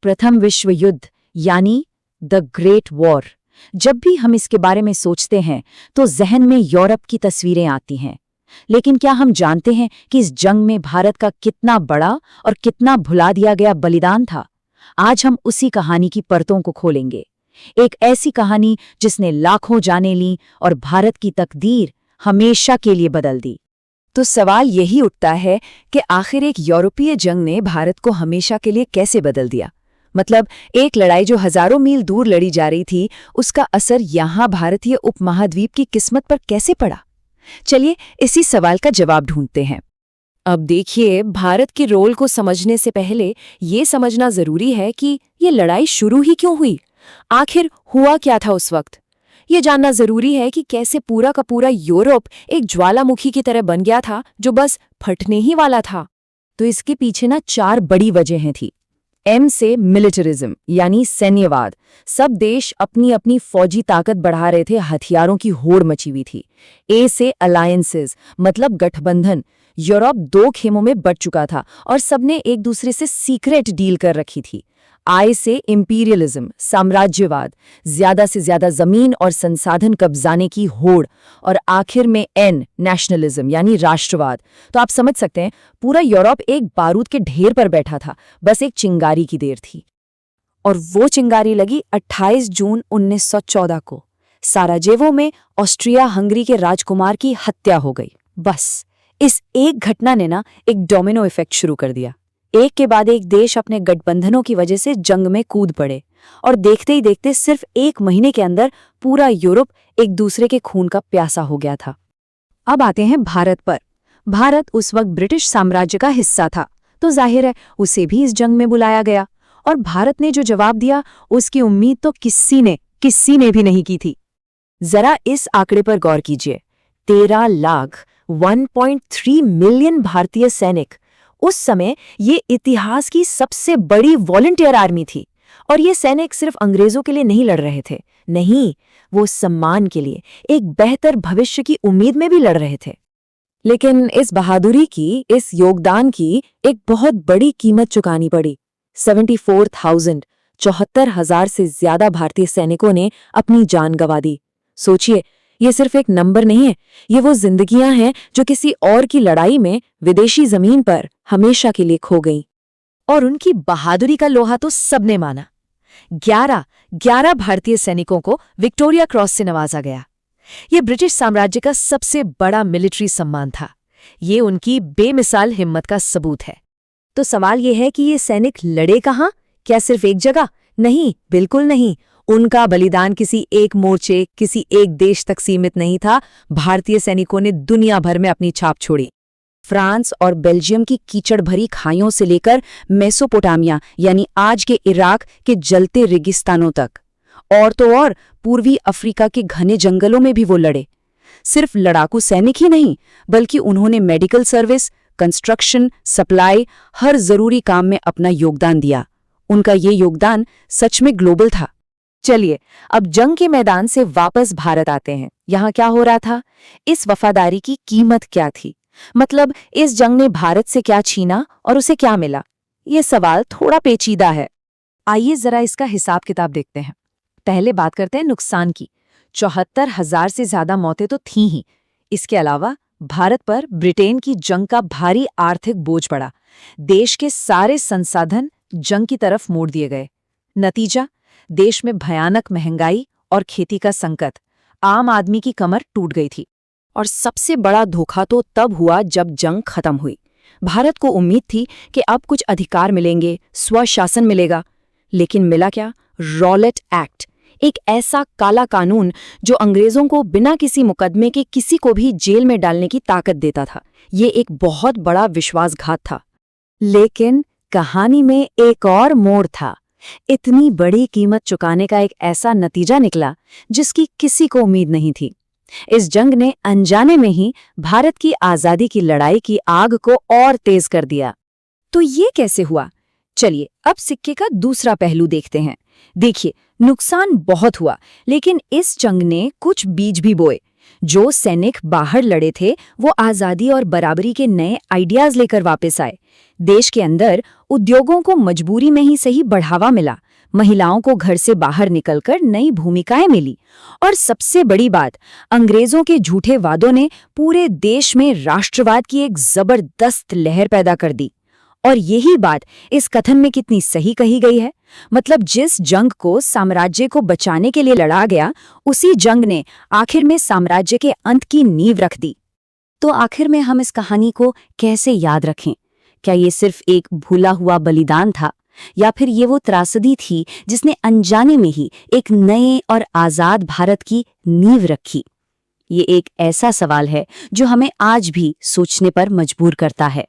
प्रथम विश्व युद्ध यानी द ग्रेट वॉर। जब भी हम इसके बारे में सोचते हैं तो जहन में यूरोप की तस्वीरें आती हैं। लेकिन क्या हम जानते हैं कि इस जंग में भारत का कितना बड़ा और कितना भुला दिया गया बलिदान था? आज हम उसी कहानी की परतों को खोलेंगे। एक ऐसी कहानी जिसने लाखों जानें लीं और भारत की तकदीर हमेशा के लिए बदल दी। तो सवाल यही उठता है कि आखिर एक यूरोपीय जंग ने भारत को हमेशा के लिए कैसे बदल दिया? मतलब एक लड़ाई जो हजारों मील दूर लड़ी जा रही थी, उसका असर यहाँ भारतीय उपमहाद्वीप की किस्मत पर कैसे पड़ा? चलिए इसी सवाल का जवाब ढूंढते हैं। अब देखिए, भारत के रोल को समझने से पहले ये समझना जरूरी है कि ये लड़ाई शुरू ही क्यों हुई। आखिर हुआ क्या था उस वक्त? ये जानना जरूरी है कि कैसे पूरा का पूरा यूरोप एक ज्वालामुखी की तरह बन गया था जो बस फटने ही वाला था। तो इसके पीछे ना 4 बड़ी वजहें थी। एम से मिलिटरिज्म यानी सैन्यवाद। सब देश अपनी अपनी फौजी ताकत बढ़ा रहे थे, हथियारों की होड़ मची हुई थी। ए से अलायंसेस मतलब गठबंधन। यूरोप 2 खेमों में बंट चुका था और सबने एक दूसरे से सीक्रेट डील कर रखी थी। आई से इंपीरियलिज्म साम्राज्यवाद, ज्यादा से ज्यादा जमीन और संसाधन कब्जाने की होड़। और आखिर में एन नेशनलिज्म यानी राष्ट्रवाद। तो आप समझ सकते हैं, पूरा यूरोप एक बारूद के ढेर पर बैठा था, बस एक चिंगारी की देर थी। और वो चिंगारी लगी 28 जून 1914 को। साराजेवो में ऑस्ट्रिया हंगरी के राजकुमार की हत्या हो गई। बस इस एक घटना ने ना एक डोमिनो इफेक्ट शुरू कर दिया। एक के बाद एक देश अपने गठबंधनों की वजह से जंग में कूद पड़े और देखते ही देखते सिर्फ 1 महीने के अंदर पूरा यूरोप एक दूसरे के खून का प्यासा हो गया था। अब आते हैं भारत पर। भारत उस वक्त ब्रिटिश साम्राज्य का हिस्सा था, तो जाहिर है उसे भी इस जंग में बुलाया गया। और भारत ने जो जवाब दिया उसकी उम्मीद तो किसी ने भी नहीं की थी। जरा इस आंकड़े पर गौर कीजिए। 13 लाख 1.3 मिलियन भारतीय सैनिक। उस समय ये इतिहास की सबसे बड़ी वॉलंटियर आर्मी थी। और ये सैनिक सिर्फ अंग्रेजों के लिए नहीं लड़ रहे थे, नहीं, वो सम्मान के लिए, एक बेहतर भविष्य की उम्मीद में भी लड़ रहे थे। लेकिन इस बहादुरी की, इस योगदान की एक बहुत बड़ी कीमत चुकानी पड़ी। 74,000 से ज्यादा भारतीय सैनिकों ने अपनी जान गंवा दी। सोचिए, ये सिर्फ एक नंबर नहीं है, ये वो जिंदगियां हैं जो किसी और की लड़ाई में विदेशी जमीन पर हमेशा के लिए खो गईं। और उनकी बहादुरी का लोहा तो सबने माना। 11 भारतीय सैनिकों को विक्टोरिया क्रॉस से नवाजा गया। ये ब्रिटिश साम्राज्य का सबसे बड़ा मिलिट्री सम्मान था। ये उनकी बेमिसाल हिम्मत का सबूत है। तो सवाल ये है कि ये सैनिक लड़े कहाँ? क्या सिर्फ एक जगह? नहीं, बिल्कुल नहीं। उनका बलिदान किसी एक मोर्चे, किसी एक देश तक सीमित नहीं था। भारतीय सैनिकों ने दुनिया भर में अपनी छाप छोड़ी। फ्रांस और बेल्जियम की कीचड़ भरी खाइयों से लेकर मेसोपोटामिया यानी आज के इराक के जलते रेगिस्तानों तक, और तो और पूर्वी अफ्रीका के घने जंगलों में भी वो लड़े। सिर्फ लड़ाकू सैनिक ही नहीं, बल्कि उन्होंने मेडिकल सर्विस, कंस्ट्रक्शन, सप्लाई, हर जरूरी काम में अपना योगदान दिया। उनका ये योगदान सच में ग्लोबल था। चलिए अब जंग के मैदान से वापस भारत आते हैं। यहाँ क्या हो रहा था? इस वफादारी की कीमत क्या थी? मतलब इस जंग ने भारत से क्या छीना और उसे क्या मिला? ये सवाल थोड़ा पेचीदा है। आइए जरा इसका हिसाब किताब देखते हैं। पहले बात करते हैं नुकसान की। 74,000 से ज्यादा मौतें तो थीं ही। इसके अलावा भारत पर ब्रिटेन की जंग का भारी आर्थिक बोझ पड़ा। देश के सारे संसाधन जंग की तरफ मोड़ दिए गए। नतीजा, देश में भयानक महंगाई और खेती का संकट। आम आदमी की कमर टूट गई थी। और सबसे बड़ा धोखा तो तब हुआ जब जंग खत्म हुई। भारत को उम्मीद थी कि अब कुछ अधिकार मिलेंगे, स्वशासन मिलेगा। लेकिन मिला क्या? रॉलेट एक्ट, एक ऐसा काला कानून जो अंग्रेजों को बिना किसी मुकदमे के किसी को भी जेल में डालने की ताकत देता था। ये एक बहुत बड़ा विश्वासघात था। लेकिन कहानी में एक और मोड़ था। इतनी बड़ी कीमत चुकाने का एक ऐसा नतीजा निकला जिसकी किसी को उम्मीद नहीं थी। इस जंग ने अनजाने में ही भारत की आजादी की लड़ाई की आग को और तेज कर दिया। तो ये कैसे हुआ? चलिए अब सिक्के का दूसरा पहलू देखते हैं। देखिए, नुकसान बहुत हुआ, लेकिन इस जंग ने कुछ बीज भी बोए। जो सैनिक बाहर लड़े थे वो आज़ादी और बराबरी के नए आइडियाज लेकर वापस आए। देश के अंदर उद्योगों को मजबूरी में ही सही बढ़ावा मिला, महिलाओं को घर से बाहर निकलकर नई भूमिकाएं मिली, और सबसे बड़ी बात, अंग्रेजों के झूठे वादों ने पूरे देश में राष्ट्रवाद की एक जबरदस्त लहर पैदा कर दी। और यही बात इस कथन में कितनी सही कही गई है। मतलब जिस जंग को साम्राज्य को बचाने के लिए लड़ा गया, उसी जंग ने आखिर में साम्राज्य के अंत की नींव रख दी। तो आखिर में हम इस कहानी को कैसे याद रखें? क्या ये सिर्फ एक भूला हुआ बलिदान था, या फिर ये वो त्रासदी थी जिसने अनजाने में ही एक नए और आजाद भारत की नींव रखी? ये एक ऐसा सवाल है जो हमें आज भी सोचने पर मजबूर करता है।